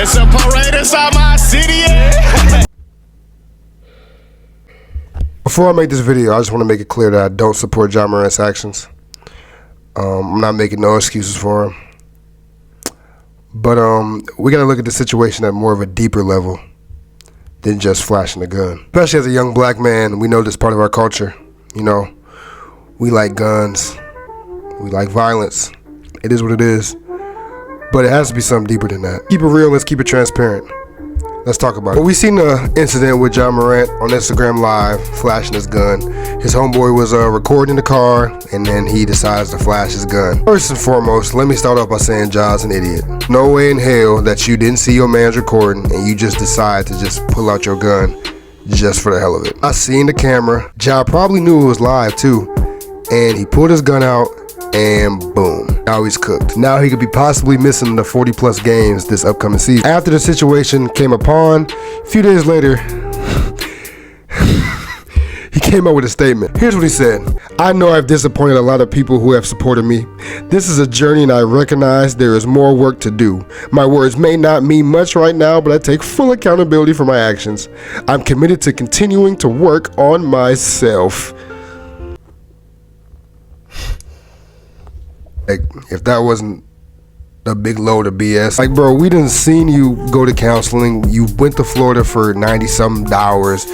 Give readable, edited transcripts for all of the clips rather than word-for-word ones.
It's a parade inside my city, yeah. Before I make this video, I just want to make it clear that I don't support Ja Morant's actions. I'm not making no excuses for him. But we got to look at the situation at more of a deeper level than just flashing a gun. Especially as a young black man, we know this part of our culture. You know, we like guns. We like violence. It is what it is. But it has to be something deeper than that. Keep it real. Let's keep it transparent. Let's talk about it. Well, we seen the incident with Ja Morant on Instagram Live, flashing his gun. His homeboy was recording the car, and then he decides to flash his gun. First and foremost, let me start off by saying Ja's an idiot. No way in hell that you didn't see your man's recording and you just decide to just pull out your gun just for the hell of it. I seen the camera. Ja probably knew it was live too, and he pulled his gun out, and boom, now he's cooked. Now he could be possibly missing the 40 plus games this upcoming season. After the situation came upon, a few days later, he came up with a statement. Here's what he said. I know I've disappointed a lot of people who have supported me. This is a journey and I recognize there is more work to do. My words may not mean much right now, but I take full accountability for my actions. I'm committed to continuing to work on myself. Like, if that wasn't a big load of BS. Like, bro, we done seen you go to counseling. You went to Florida for 90-something hours.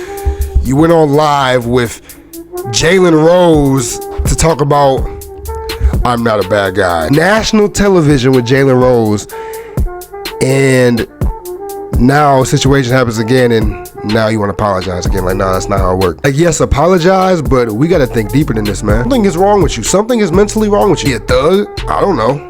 You went on live with Jalen Rose to talk about, I'm not a bad guy. National television with Jalen Rose. And now a situation happens again and now you want to apologize again. Like, nah, that's not how it works. Like, yes, apologize, but we got to think deeper than this, man. Something is wrong with you. Something is mentally wrong with you. Is he a thug? I don't know.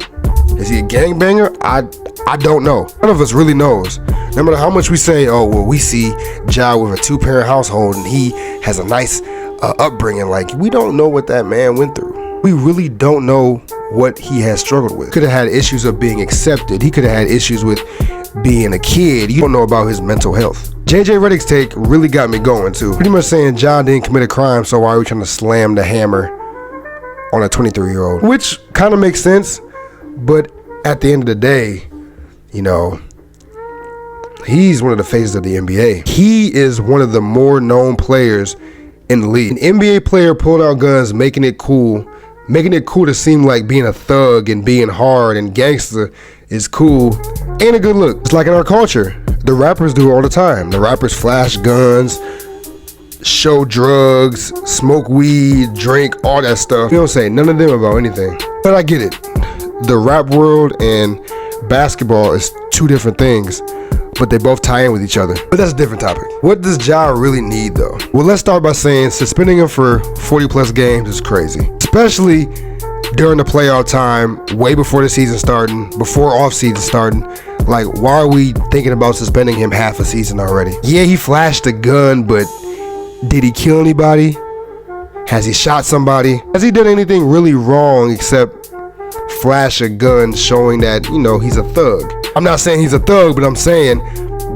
Is he a gangbanger? I don't know. None of us really knows. No matter how much we say, oh, well, we see Ja with a 2-parent household and he has a nice upbringing. Like, we don't know what that man went through. We really don't know what he has struggled with. Could have had issues of being accepted. He could have had issues with being a kid. You don't know about his mental health. JJ Redick's take really got me going too. Pretty much saying Ja didn't commit a crime, so why are we trying to slam the hammer on a 23-year-old? Which kind of makes sense, but at the end of the day, you know, he's one of the faces of the NBA. He is one of the more known players in the league. An NBA player pulling out guns, making it cool to seem like being a thug and being hard and gangster is cool. Ain't a good look. It's like in our culture. The rappers do it all the time. The rappers flash guns, show drugs, smoke weed, drink, all that stuff. You don't say none of them about anything. But I get it. The rap world and basketball is two different things, but they both tie in with each other. But that's a different topic. What does Ja really need though? Well, let's start by saying suspending him for 40 plus games is crazy. Especially during the playoff time, way before the season starting, before off season starting. Like, why are we thinking about suspending him half a season already? Yeah, he flashed a gun, but did he kill anybody? Has he shot somebody? Has he done anything really wrong except flash a gun showing that, you know, he's a thug? I'm not saying he's a thug, but I'm saying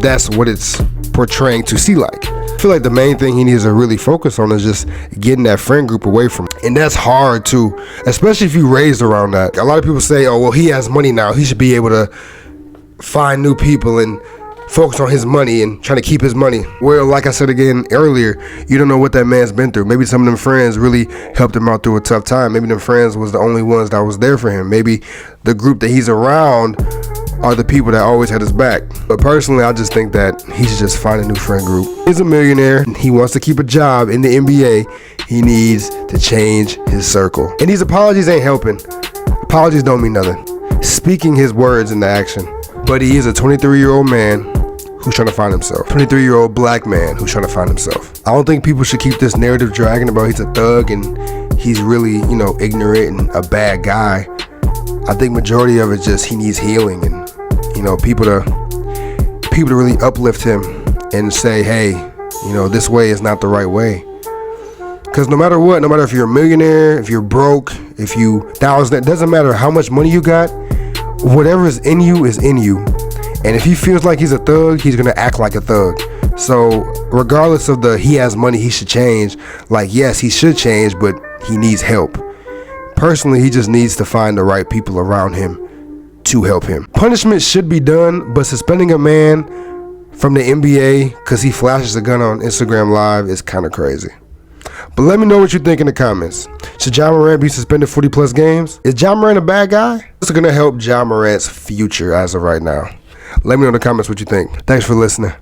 that's what it's portraying to see like. I feel like the main thing he needs to really focus on is just getting that friend group away from him. And that's hard too, especially if you raised around that. A lot of people say, oh, well, he has money now. He should be able to find new people and focus on his money and trying to keep his money. Well, like I said again earlier, you don't know what that man's been through. Maybe some of them friends really helped him out through a tough time. Maybe them friends was the only ones that was there for him. Maybe the group that he's around are the people that always had his back. But personally, I just think that he should just find a new friend group. He's a millionaire. He wants to keep a job in the NBA. He needs to change his circle. And these apologies ain't helping. Apologies don't mean nothing. Speaking his words into action. But he is a 23-year-old man who's trying to find himself. 23-year-old black man who's trying to find himself. I don't think people should keep this narrative dragging about he's a thug and he's really, you know, ignorant and a bad guy. I think majority of it just he needs healing and, you know, people to really uplift him and say, hey, you know, this way is not the right way. Because no matter what, no matter if you're a millionaire, if you're broke, if you thousand, it doesn't matter how much money you got. Whatever is in you is in you. And if he feels like he's a thug, he's gonna act like a thug. So regardless of he has money, he should change. Like, yes, he should change, but he needs help. Personally, he just needs to find the right people around him to help him. Punishment should be done, but suspending a man from the NBA because he flashes a gun on Instagram Live is kind of crazy. But let me know what you think in the comments. Should Ja Morant be suspended 40 plus games? Is Ja Morant a bad guy? What's going to help Ja Morant's future as of right now? Let me know in the comments what you think. Thanks for listening.